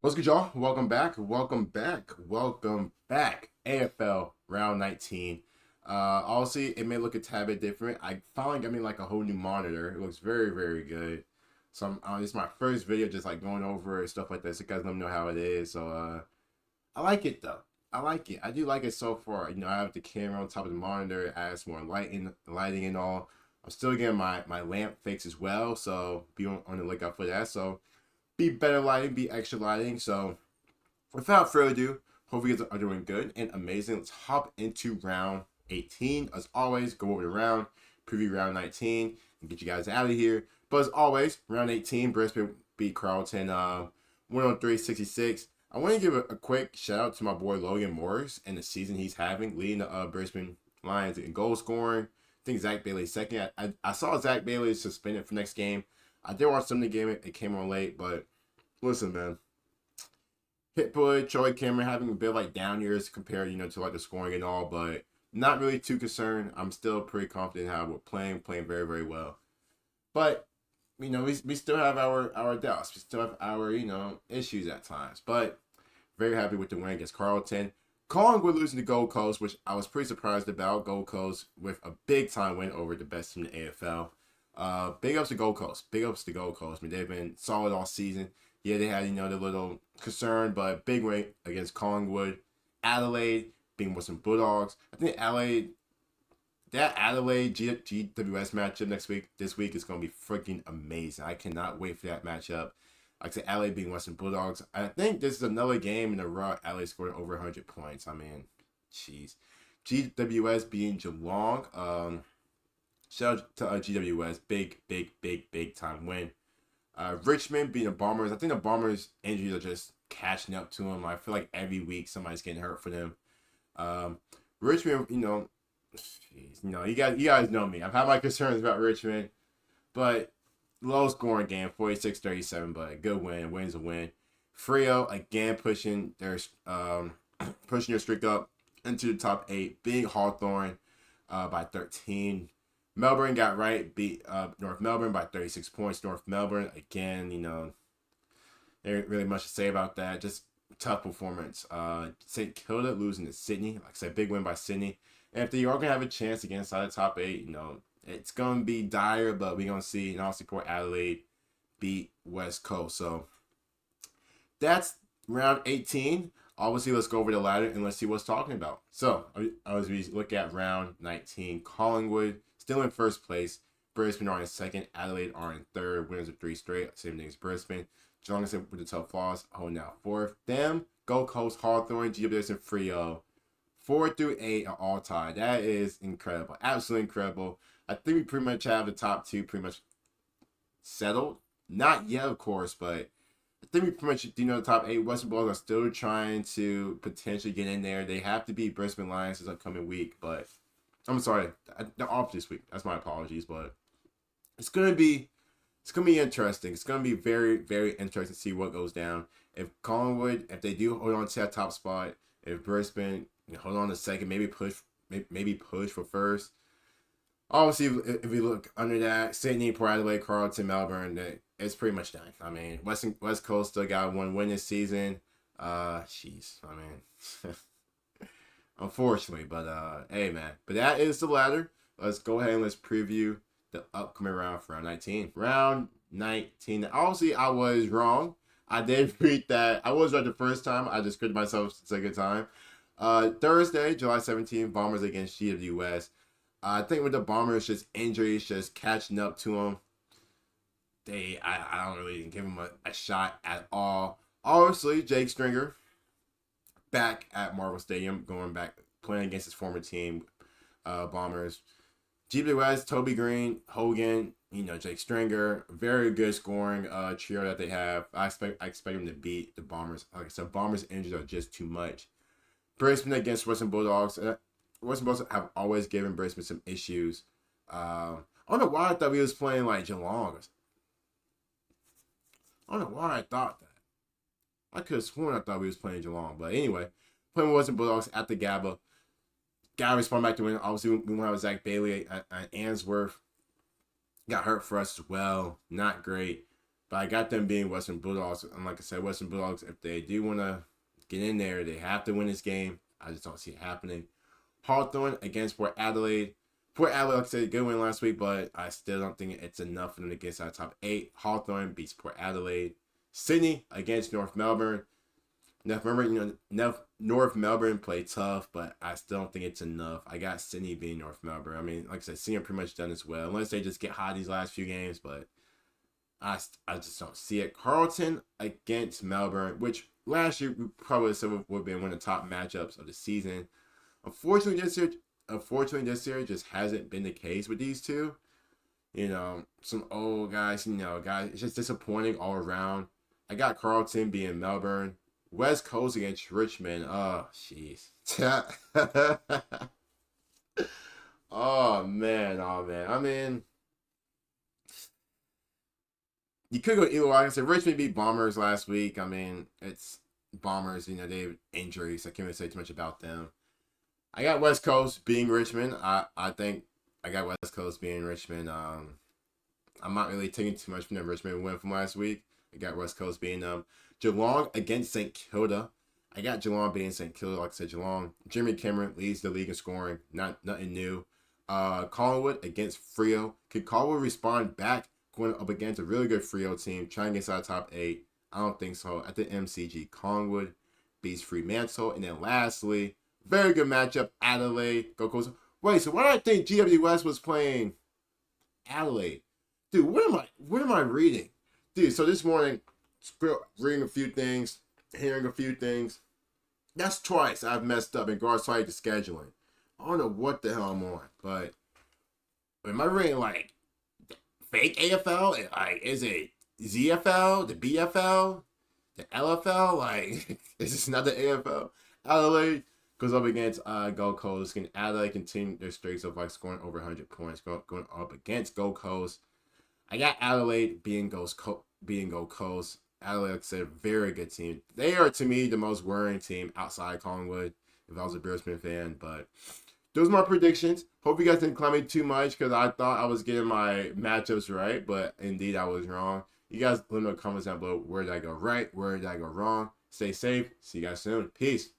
What's good, y'all? Welcome back. Welcome back. Welcome back. AFL round 19. Obviously, it may look a tad bit different. I finally got me like a whole new monitor. It looks very, very good. So it's my first video, just like going over it, stuff like that. So you guys let me know how it is. So I like it though. I like it. I do like it so far. I have the camera on top of the monitor. It adds more lighting and all. I'm still getting my lamp fixed as well. So be on the lookout for that. So be better lighting, be extra lighting. So without further ado, hope you guys are doing good and amazing. Let's hop into round 18. As always, go over the round, preview round 19, and get you guys out of here. But as always, round 18, Brisbane beat Carlton 103-66. I want to give a quick shout out to my boy Logan Morris and the season he's having, leading the Brisbane Lions in goal scoring. I think Zach Bailey's second. I saw Zach Bailey suspended for next game. I did watch some of the game. It came on late, but listen, man. Hitboy, Troy Cameron having a bit like down years compared, to like the scoring and all, but not really too concerned. I'm still pretty confident in how we're playing very, very well. But, we still have our doubts. We still have our, issues at times. But very happy with the win against Carlton. Collingwood losing to Gold Coast, which I was pretty surprised about. Gold Coast with a big time win over the best team in the AFL. Big ups to Gold Coast. Big ups to Gold Coast. I mean, they've been solid all season. Yeah, they had, the little concern, but big win against Collingwood. Adelaide being with some Bulldogs. I think that Adelaide GWS matchup this week is going to be freaking amazing. I cannot wait for that matchup. Like I said, Adelaide being Western Bulldogs. I think this is another game in a row. Adelaide scored over 100 points. I mean, jeez. GWS being Geelong. Shout out to GWS. Big time win. Richmond being the Bombers. I think the Bombers' injuries are just catching up to them. I feel like every week somebody's getting hurt for them. Richmond, you guys know me. I've had my concerns about Richmond, but low scoring game, 46-37, but a good win. Win's a win. Frio again pushing their streak up into the top 8. Being Hawthorn by 13. Melbourne got right, beat North Melbourne by 36 points. North Melbourne, again, there ain't really much to say about that. Just tough performance. St. Kilda losing to Sydney. Like I said, big win by Sydney. And if they are going to have a chance against the top 8, it's going to be dire, but we're going to see. And obviously, Port Adelaide beat West Coast. So that's round 18. Obviously, let's go over the ladder and let's see what's talking about. So, as we look at round 19, Collingwood still in first place. Brisbane are in second. Adelaide are in third. Winners of 3 straight. Same thing as Brisbane. Geelong with the tough loss. Holding out fourth. Them, Gold Coast, Hawthorn, GWS, and Freo. 4 through 8 are all tied. That is incredible. Absolutely incredible. I think we pretty much have the top 2 pretty much settled. Not yet, of course, but I think we pretty much, the top 8. Western Bulldogs are still trying to potentially get in there. They have to beat Brisbane Lions this upcoming week, but I'm sorry, they're off this week. That's my apologies, but it's gonna be interesting. It's gonna be very, very interesting to see what goes down. If Collingwood, if they do hold on to that top spot, if Brisbane hold on to second, maybe push for first. Obviously, if we look under that, Sydney, Port Adelaide, Carlton, Melbourne, it's pretty much done. I mean, West Coast still got 1 win this season. Jeez, I mean. Unfortunately, but hey man. But that is the ladder. Let's go ahead and let's preview the upcoming round for round 19. Round 19. Obviously, I was wrong. I did read that. I was right the first time. I just screwed myself the second time. Thursday, July 17th, Bombers against GWS. I think with the Bombers, just injuries just catching up to them. I don't really give them a shot at all. Obviously, Jake Stringer back at Marvel Stadium, going back playing against his former team, Bombers. GWS, Toby Green, Hogan, Jake Stringer, very good scoring trio that they have. I expect them to beat the Bombers. Like I said, Bombers' injuries are just too much. Brisbane against Western Bulldogs. Western Bulldogs have always given Brisbane some issues. I don't know why I thought he was playing like Geelong. I don't know why I thought that. I could have sworn I thought we was playing Geelong. But anyway, playing with Western Bulldogs at the Gabba. Got to respond back to win. Obviously, we went out with Zach Bailey at Answorth. Got hurt for us as well. Not great. But I got them being Western Bulldogs. And like I said, Western Bulldogs, if they do want to get in there, they have to win this game. I just don't see it happening. Hawthorn against Port Adelaide. Port Adelaide, like I said, good win last week, but I still don't think it's enough for them to get out of top 8. Hawthorn beats Port Adelaide. Sydney against North Melbourne. North Melbourne played tough, but I still don't think it's enough. I got Sydney being North Melbourne. I mean, like I said, Sydney are pretty much done as well, unless they just get hot these last few games, but I just don't see it. Carlton against Melbourne, which last year we probably said would have been one of the top matchups of the season. Unfortunately, this year just hasn't been the case with these two. Some old guys, guys, it's just disappointing all around. I got Carlton being Melbourne. West Coast against Richmond. Oh, jeez. Oh, man. I mean, you could go either way. Like I said, Richmond beat Bombers last week. I mean, it's Bombers, they have injuries. I can't really say too much about them. I got West Coast being Richmond. I think I got West Coast being Richmond. I'm not really taking too much from the Richmond win from last week. I got West Coast being them. Geelong against St. Kilda. I got Geelong being St. Kilda. Like I said, Geelong. Jeremy Cameron leads the league in scoring. Nothing new. Collingwood against Freo. Could Collingwood respond back going up against a really good Freo team, trying to get inside top 8? I don't think so. At the MCG, Collingwood beats Fremantle. And then lastly, very good matchup, Adelaide. Go Coast. Wait, so why do I think GWS was playing Adelaide? Dude, what am I reading? Dude, so this morning, reading a few things, hearing a few things. That's twice I've messed up in regards to like the scheduling. I don't know what the hell I'm on, but am I reading like fake AFL? Like, is it ZFL, the BFL, the LFL? Like, is this not the AFL? Adelaide goes up against Gold Coast. Can Adelaide continue their streaks of like scoring over 100 points, going up against Gold Coast? I got Adelaide being Gold Coast. Adelaide, like I said, very good team. They are, to me, the most worrying team outside Collingwood, if I was a Brisbane fan. But those are my predictions. Hope you guys didn't clown me too much because I thought I was getting my matchups right, but indeed I was wrong. You guys let me know in the comments down below, where did I go right? Where did I go wrong? Stay safe. See you guys soon. Peace.